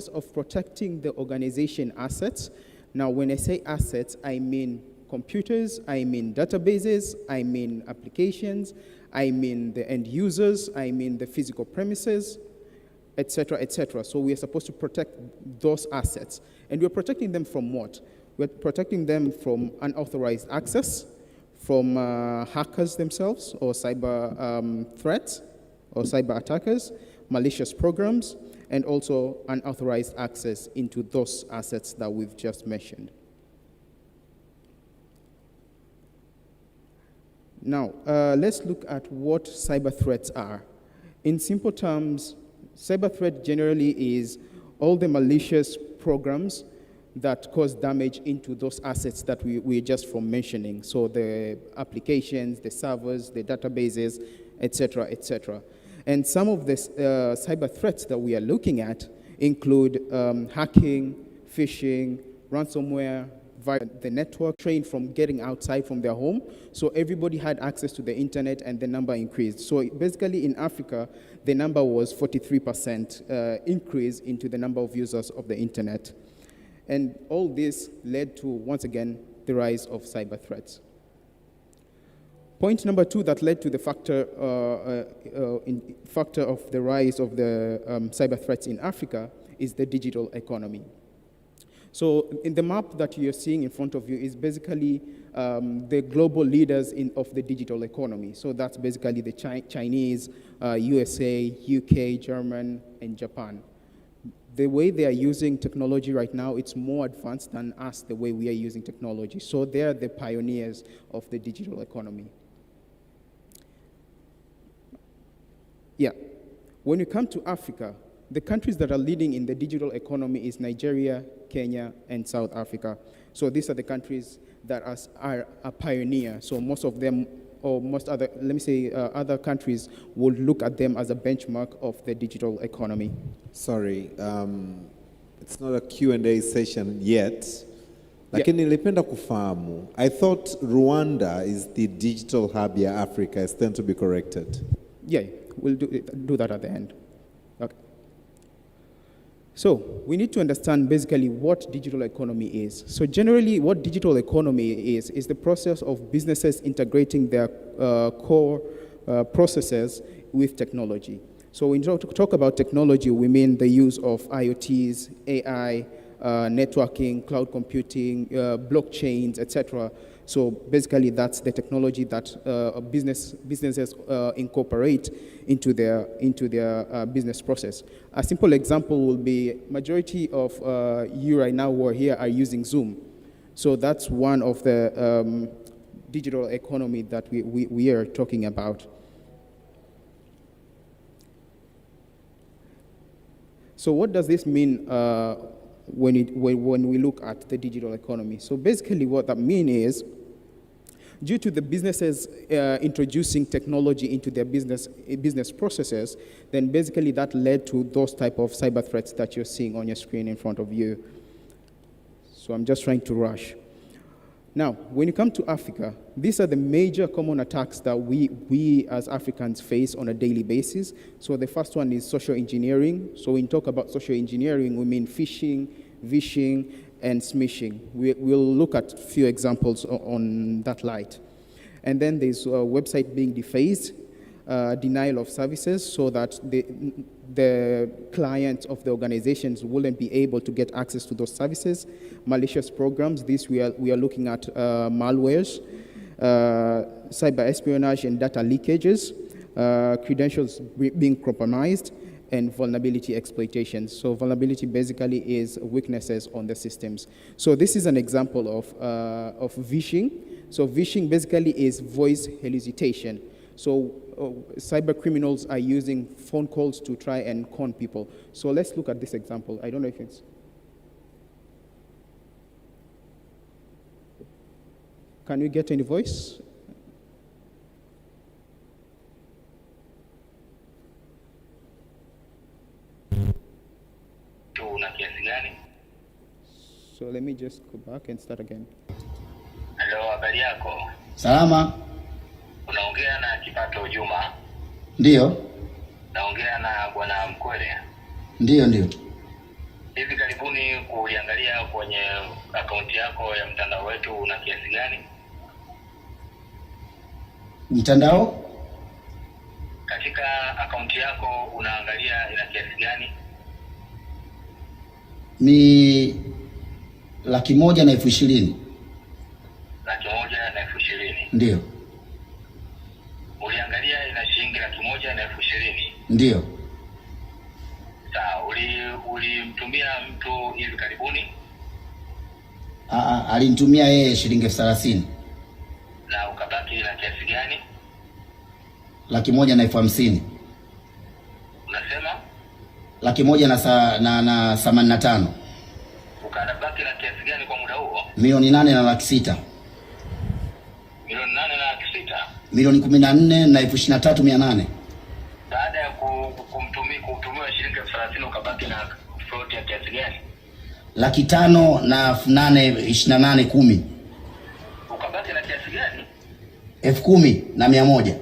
Of protecting the organization assets. Now, when I say assets, I mean computers, I mean databases, I mean applications, I mean the end users, I mean the physical premises, etc., etc. So we are supposed to protect those assets. And we're protecting them from what? We're protecting them from unauthorized access, from hackers themselves, or cyber threats, or cyber attackers, malicious programs, and also unauthorized access into those assets that we've just mentioned. Now, let's look at what cyber threats are. In simple terms, cyber threat generally is all the malicious programs that cause damage into those assets that we just from mentioning. So the applications, the servers, the databases, etc., etc. And some of the cyber threats that we are looking at include hacking, phishing, ransomware, via the network, trained from getting outside from their home. So everybody had access to the internet and the number increased. So basically in Africa, the number was 43% increase into the number of users of the internet. And all this led to, once again, the rise of cyber threats. Point number 2 that led to the factor of the rise of the cyber threats in Africa is the digital economy. So in the map that you're seeing in front of you is basically the global leaders of the digital economy. So that's basically the Chinese, USA, UK, German, and Japan. The way they are using technology right now, it's more advanced than us, the way we are using technology. So they're the pioneers of the digital economy. Yeah, when you come to Africa, the countries that are leading in the digital economy is Nigeria, Kenya, and South Africa. So these are the countries that are a pioneer. So most of them, or most other, let me say, other countries would look at them as a benchmark of the digital economy. Sorry, it's not a Q&A session yet. Lakini nilipenda kufahamu. I thought Rwanda is the digital hub ya Africa. I stand to be corrected. Yeah, we'll do that at the end. Okay. So we need to understand basically what digital economy is. So generally what digital economy is the process of businesses integrating their core processes with technology. So when you talk about technology, we mean the use of IoTs, AI, networking, cloud computing, blockchains, etc. So basically that's the technology that businesses incorporate into their business process. A simple example will be majority of you right now who are here are using Zoom. So that's one of the digital economy that we are talking about. So what does this mean when we look at the digital economy? So basically what that means is, due to the businesses introducing technology into their business processes, then basically that led to those type of cyber threats that you're seeing on your screen in front of you. So I'm just trying to rush. Now, when you come to Africa, these are the major common attacks that we as Africans face on a daily basis. So the first one is social engineering. So when we talk about social engineering, we mean phishing, vishing, and smishing. We'll look at a few examples on that light. And then there's a website being defaced, denial of services, so that the clients of the organizations wouldn't be able to get access to those services. Malicious programs, this we are looking at malwares, cyber espionage and data leakages, credentials being compromised, and vulnerability exploitation. So vulnerability basically is weaknesses on the systems. So this is an example of vishing. So vishing basically is voice hallucination. So cyber criminals are using phone calls to try and con people. So let's look at this example. I don't know if it's... Can you get any voice? So let me just go back and start again. Hello, habari yako? Salama. Unaongea na Kipato Juma? Ndio. Naongea na Bwana Mkwele? Ndio. karibuni kuiangalia kwenye akaunti yako ya mtandao wetu una kiasi gani? Mtandao? Katika akaunti yako unaangalia ina kiasi gani? Ni 120,000. 120,000. Ndio. Uliangalia ina shilingi 120,000? Ndio. Sawa, ulimtumia mtu hivi karibuni? Alinitumia yeye shilingi 30,000. Na ukabaki na kiasi gani? 150,000. Unasema? 185,000. Ukabaki na kiasi gani kwa muda huo? 8,600,000. 8,600,000? 14,23,800. Baada ya kutumiwa shilingi 30,000 ukabaki na float ya kiasi gani? 5,828,10. Ukabaki na kiasi gani? 10,100.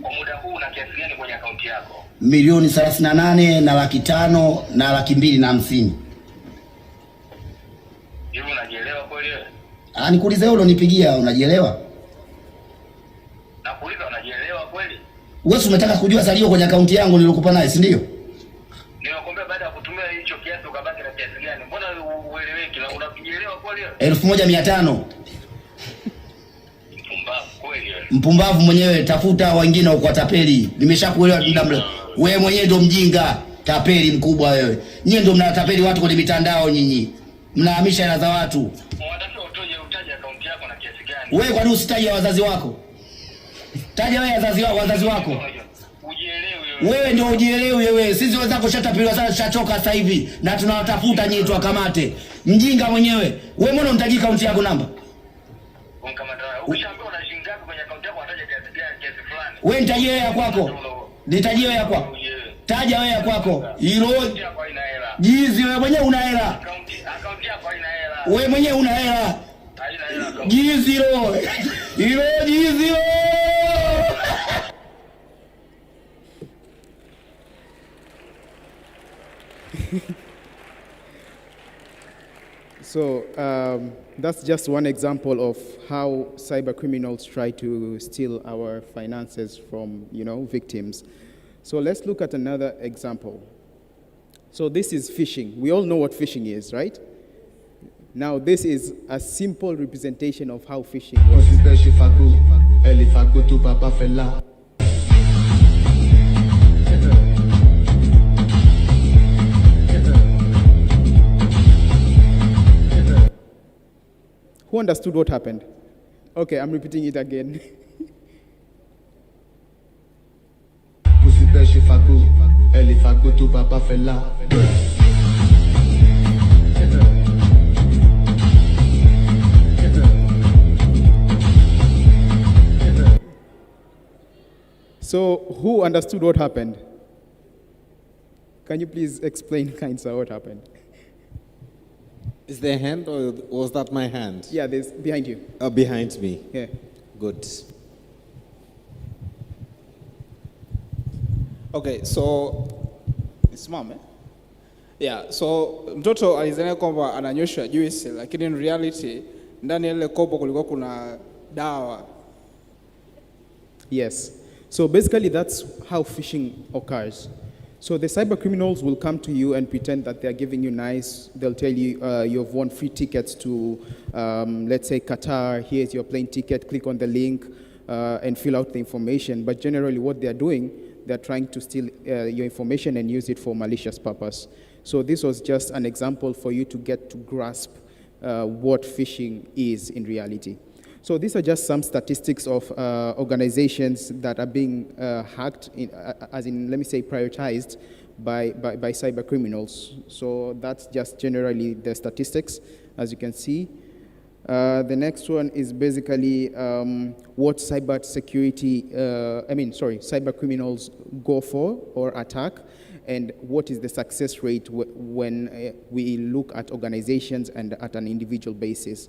Kwa muda huu na kiasi gani kwenye akaunti yako? 38,500,000 na 250,000. Hivi unajielewa kweli wewe? Nikuulize wewe unipigia, unajielewa? Nakuuliza unajielewa kweli? Wewe umetaka kujua salio kwenye akaunti yangu nilokupa naye, si ndio? Nimekwambia baada ya kutumia hicho kiasi ukabaki na kiasi gani? Mbona ueleweki na unajielewa kweli wewe? 1,500,000. Mpumbavu kweli wewe. Mpumbavu mwenyewe, tafuta wengine uko tapeli. Nimeshakuelewa muda mrefu. Wewe mwenyewe ndo mjinga, tapeli mkubwa wewe. Nyinyi ndo mnatapeli watu kwenye mitandao nyinyi. Mnahamisha hela za watu. Unatakiwa utaje akaunti yako na kiasi gani? Wewe kwa nini usitaje wazazi wako? Taja wewe wazazi wako. Ujielewe wewe ndio ujielewe wewe. Sisi wenzako shatapeliwa sana, tushachoka sasa hivi na tunawatafuta nyinyi tuwakamate. Mjinga mwenyewe. Wewe mbona unitaji akaunti yako namba? Ukishaambiwa una shilingi ngapi kwenye akaunti yako unataja kiasi gani, kiasi fulani. Wewe nitajie wewe ya kwako. Nitajie wewe ya kwako. Taja wewe ya kwako. Hilo jizi wewe mwenyewe una hela. Akaunti yako haina hela. Wewe mwenyewe una hela. Haina hela. Jizi hilo. Hilo jizi hilo. So that's just one example of how cyber criminals try to steal our finances from, victims. So let's look at another example. So this is phishing. We all know what phishing is, right? Now this is a simple representation of how phishing works. Who understood what happened? Okay, I'm repeating it again. So, who understood what happened? Can you please explain, Kainsa, what happened? Is there a hand or was that my hand? Yeah, there's behind you. Behind me. Yeah. Good. Okay, so isimame. Yeah, so mtoto alizania kwamba ananyosha juice, lakini in reality ndani ya ile kopo kulikuwa kuna dawa. Yes. So basically that's how phishing occurs. So the cyber criminals will come to you and pretend that they're giving you they'll tell you you've won free tickets to, let's say, Qatar. Here's your plane ticket, click on the link and fill out the information. But generally what they're doing, they're trying to steal your information and use it for malicious purpose. So this was just an example for you to get to grasp what phishing is in reality. So these are just some statistics of organizations that are being hacked, let me say, prioritized by cyber criminals. So that's just generally the statistics, as you can see. The next one is basically what cyber criminals go for or attack, and what is the success rate when we look at organizations and at an individual basis.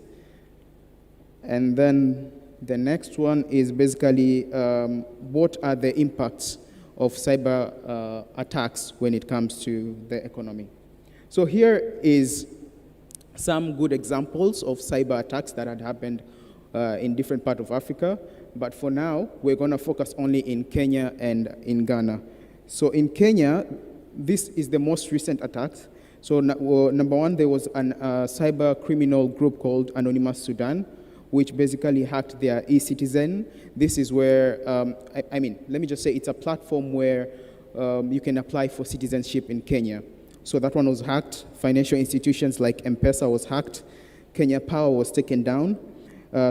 And then the next one is basically what are the impacts of cyber attacks when it comes to the economy. So here is some good examples of cyber attacks that had happened in different parts of Africa. But for now, we're going to focus only in Kenya and in Ghana. So in Kenya, this is the most recent attacks. So number one, there was a cyber criminal group called Anonymous Sudan, which basically hacked their e-citizen. This is where, let me just say it's a platform where you can apply for citizenship in Kenya. So that one was hacked. Financial institutions like M-Pesa was hacked. Kenya Power was taken down.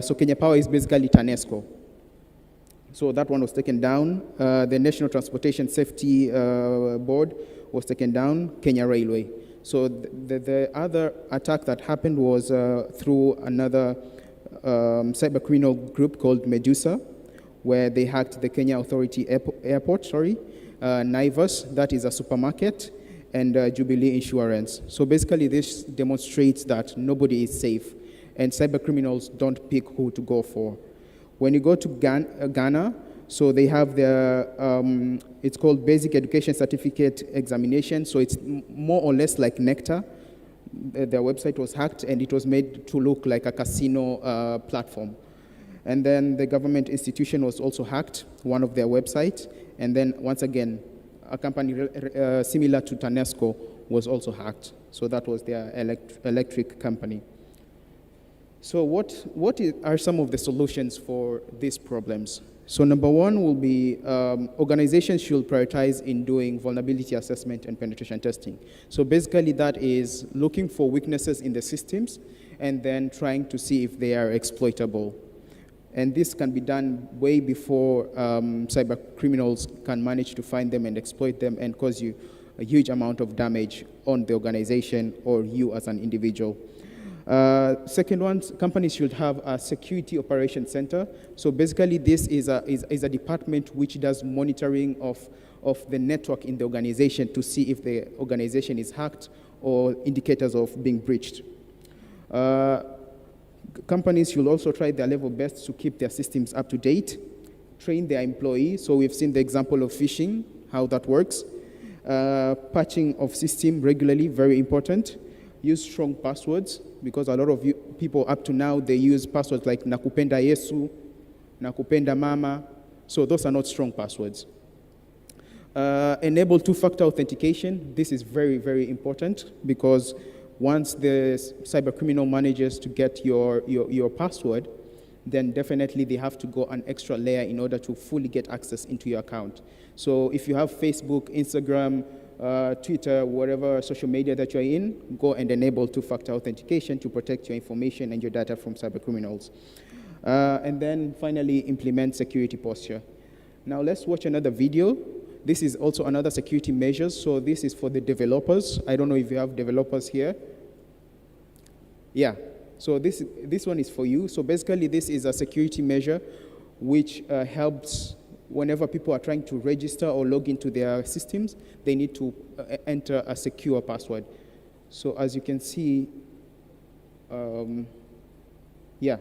So Kenya Power is basically TANESCO. So that one was taken down. The National Transportation Safety Board was taken down. Kenya Railway. So the other attack that happened was through another cyber criminal group called Medusa, where they hacked the Kenya Authority Airport, Naivas, that is a supermarket, and Jubilee Insurance. So basically this demonstrates that nobody is safe, and cyber criminals don't pick who to go for. When you go to Ghana, so they have the, it's called Basic Education Certificate Examination, so it's more or less like Nectar. Their website was hacked, and it was made to look like a casino platform. And then the government institution was also hacked, one of their websites, and then once again, a company similar to TANESCO was also hacked. So that was their electric company. So what are some of the solutions for these problems? So number one will be organizations should prioritize in doing vulnerability assessment and penetration testing. So basically that is looking for weaknesses in the systems and then trying to see if they are exploitable. And this can be done way before cyber criminals can manage to find them and exploit them and cause you a huge amount of damage on the organization or you as an individual. Second one, companies should have a security operations center. So basically this is a department which does monitoring of the network in the organization to see if the organization is hacked or indicators of being breached. Companies should also try their level best to keep their systems up to date, train their employees. So we've seen the example of phishing, how that works. Patching of system regularly, very important. Use strong passwords, because a lot of people up to now, they use passwords like nakupenda Yesu, nakupenda mama. So those are not strong passwords. Enable two-factor authentication. This is very, very important, because once the cyber criminal manages to get your password, then definitely they have to go an extra layer in order to fully get access into your account. So if you have Facebook, Instagram, Twitter, whatever social media that you're in, go and enable two-factor authentication to protect your information and your data from cyber criminals. And then finally, implement security posture. Now let's watch another video. This is also another security measures. So this is for the developers. I don't know if you have developers here. Yeah, so this one is for you. So basically this is a security measure which helps whenever people are trying to register or log into their systems, they need to enter a secure password. So as you can see, yeah.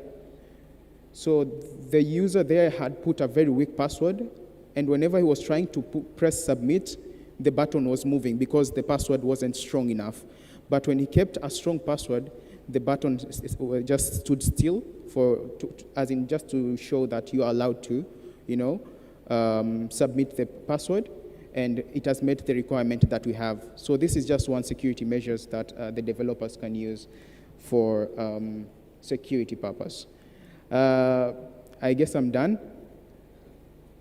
So the user there had put a very weak password, and whenever he was trying to press submit, the button was moving because the password wasn't strong enough. But when he kept a strong password, the button just stood still as in just to show that you are allowed to, submit the password, and it has met the requirement that we have. So this is just one security measures that the developers can use for security purpose. I guess I'm done.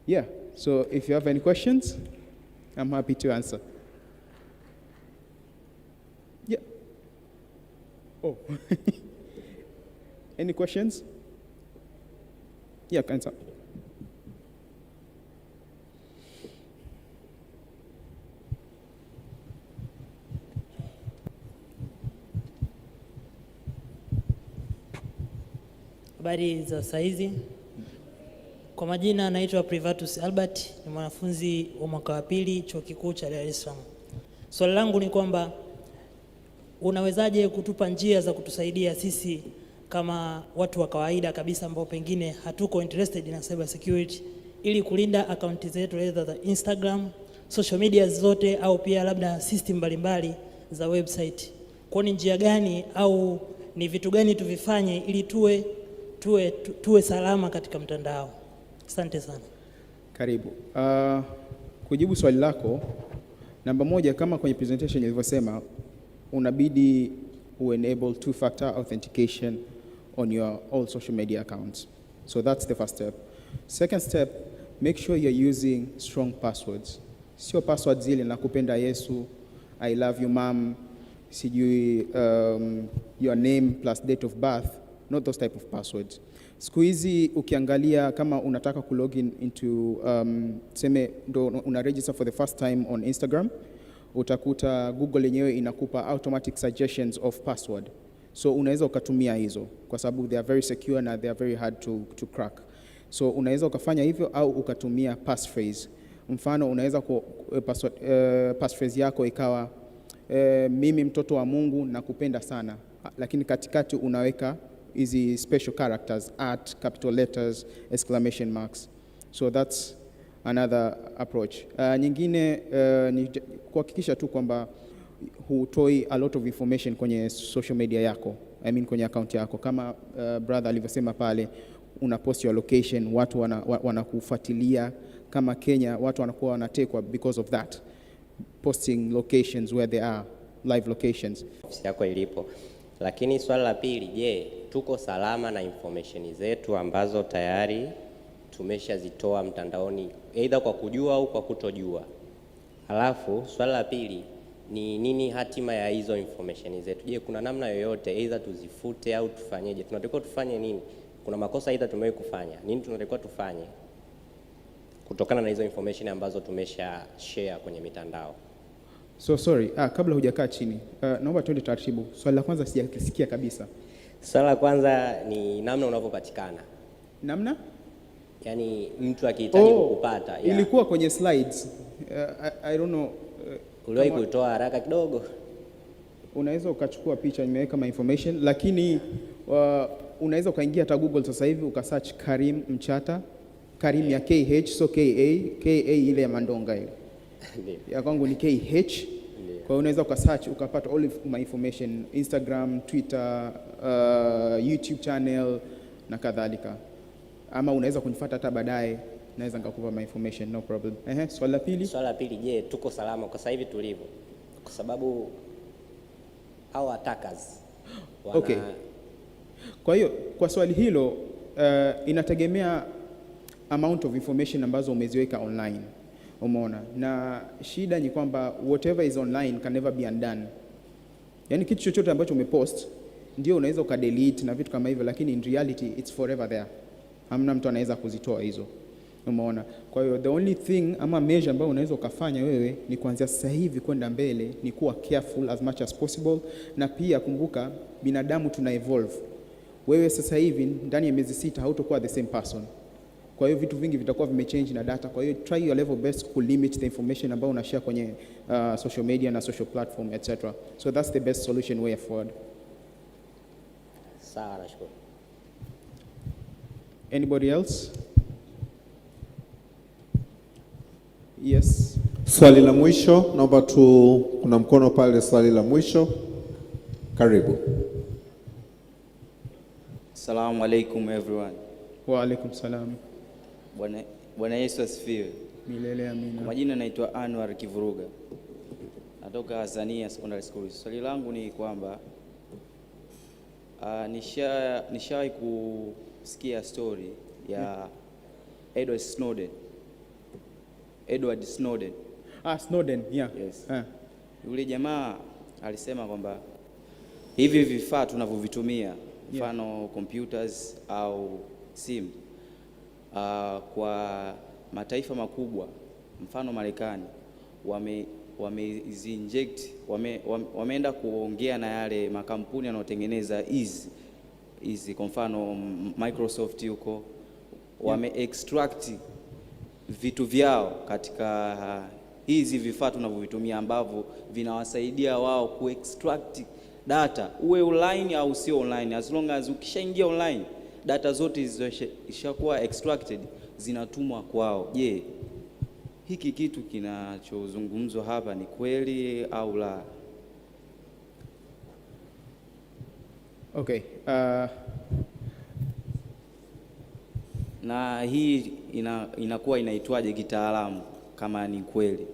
Yeah, so if you have any questions, I'm happy to answer. Yeah. Oh. Any questions? Yeah, answer. Habari za saizi. Kwa majina naitwa Privatus Albert, ni mwanafunzi wa mwaka wa pili chuo kikuu cha Dar es Salaam. Swali langu ni kwamba unawezaje kutupa njia za kutusaidia sisi kama watu wa kawaida kabisa ambao pengine hatuko interested na cyber security ili kulinda akaunti zetu, either za Instagram, social media zote au pia labda system mbalimbali za website. Kwa ni njia gani au ni vitu gani tuvifanye ili tuwe salama katika mtandao? Asante sana. Karibu. Kujibu swali lako, namba moja, kama kwenye presentation nilivyosema, unabidi enable two-factor authentication on your all social media accounts. So that's the first step. Second step, make sure you're using strong passwords. Sio passwords zile nakupenda Yesu, I love you mom, sijui your name plus date of birth, not those type of passwords. Siku hizi ukiangalia kama unataka kulogin into seme ndo una register for the first time on Instagram, utakuta Google yenyewe inakupa automatic suggestions of password. So unaweza ukatumia hizo kwa sababu they are very secure na they are very hard to crack. So unaweza ukafanya hivyo au ukatumia passphrase. Mfano unaweza passphrase yako ikawa mimi mtoto wa Mungu nakupenda sana, lakini katikati unaweka hizi special characters, at, capital letters, exclamation marks. So that's another approach. Nyingine ni kuhakikisha tu kwamba hutoi a lot of information kwenye social media yako, I mean kwenye account yako. Kama brother alivyosema pale, una post your location, watu wanakufuatilia. Kama Kenya, watu wanakuwa wanatekwa because of that, posting locations where they are, live locations. Ofisi yako ilipo. Lakini swali la pili, je, tuko salama na information zetu ambazo tayari tumeshazitoa mtandaoni, either kwa kujua au kwa kutojua? Halafu swali la pili ni nini hatima ya hizo information zetu? Je, kuna namna yoyote either tuzifute au tufanyeje? Tunatakiwa tufanye nini? Kuna makosa either tumewahi kufanya, nini tunatakiwa tufanye kutokana na hizo information ambazo tumesha share kwenye mitandao? So sorry, kabla hujakaa chini, naomba tuende taratibu. Swali la kwanza sijakisikia kabisa. Swali la kwanza ni namna unavyopatikana. Namna? Yaani mtu akihitaji kukupata. Yeah. Ilikuwa kwenye slides. I don't know. Uliwahi kuitoa haraka kidogo? Unaweza ukachukua picha, nimeweka my information, lakini unaweza ukaingia hata Google sasa hivi ukasearch Karim Mchata, Karim ya KH, so KA ile ya Mandonga ile. Ya kwangu ni KH. Kwa hiyo unaweza ukasearch ukapata all of my information, Instagram, Twitter, YouTube channel na kadhalika. Ama unaweza kunifuata hata baadaye, naweza nikakupa my information, no problem. Swali la pili. Swali la pili, je, tuko salama kwa sasa hivi tulivyo? Kwa sababu hao attackers wana... Okay. Kwa hiyo kwa swali hilo inategemea amount of information ambazo umeziweka online. Umeona? Na shida ni kwamba whatever is online can never be undone. Yaani kitu chochote ambacho umepost ndio unaweza ukadelete na vitu kama hivyo, lakini in reality it's forever there. Hamna mtu anaweza kuzitoa hizo. Umeona? Kwa hiyo the only thing ama measure ambayo unaweza ukafanya wewe ni kuanzia sasa hivi kwenda mbele ni kuwa careful as much as possible, na pia kumbuka binadamu tuna evolve. Wewe sasa hivi ndani ya miezi 6 hautakuwa the same person. Kwa hiyo vitu vingi vitakuwa vimechange na data. Kwa hiyo try your level best to limit the information ambayo unashare kwenye social media na social platform etc. So that's the best solution way forward. Sawa, nashukuru. Anybody else? Yes. Swali la mwisho, naomba kuna mkono pale, swali la mwisho. Karibu. Assalamu alaikum everyone. Wa alaikum salam. Bwana Yesu asifiwe. Milele amina. Kwa majina naitwa Anwar Kivuruga, natoka Tanzania Secondary School. Swali langu ni kwamba nishawahi kusikia story ya Edward Snowden. Snowden, yeah. Yes. Yule jamaa alisema kwamba hivi vifaa tunavyovitumia, mfano computers au simu, kwa mataifa makubwa, mfano Marekani, wameenda kuongea na yale makampuni yanayotengeneza hizi kwa mfano Microsoft huko, extract vitu vyao katika hizi vifaa tunavyovitumia ambavyo vinawasaidia wao kuextract data, uwe online au sio online. As long as ukishaingia online, data zote zishakuwa extracted, zinatumwa kwao. Je, hiki kitu kinachozungumzwa hapa ni kweli au la? Okay. Na hii inakuwa inaitwaje kitaalamu kama ni kweli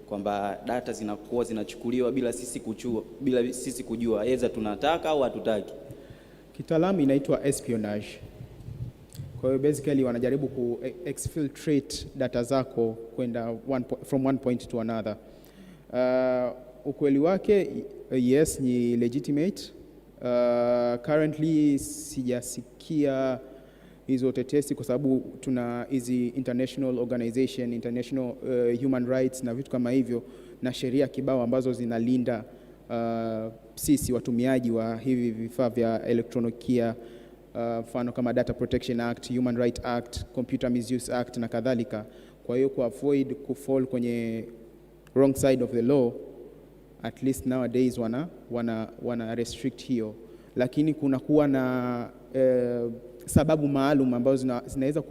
kwamba data zinakuwa zinachukuliwa bila sisi kujua aidha tunataka au hatutaki? Kitaalamu inaitwa espionage. Kwa hiyo basically wanajaribu ku exfiltrate data zako kwenda from one point to another. Ukweli wake yes ni legitimate. Currently sijasikia hizo tetesi kwa sababu tuna hizi international organization, international human rights na vitu kama hivyo na sheria kibao ambazo zinalinda sisi watumiaji wa hivi vifaa vya elektronikia, mfano kama Data Protection Act, Human Rights Act, Computer Misuse Act na kadhalika. Kwa hiyo ku avoid kufall kwenye wrong side of the law, at least nowadays wana restrict hiyo, lakini kuna kuwa na sababu maalum ambazo zinaweza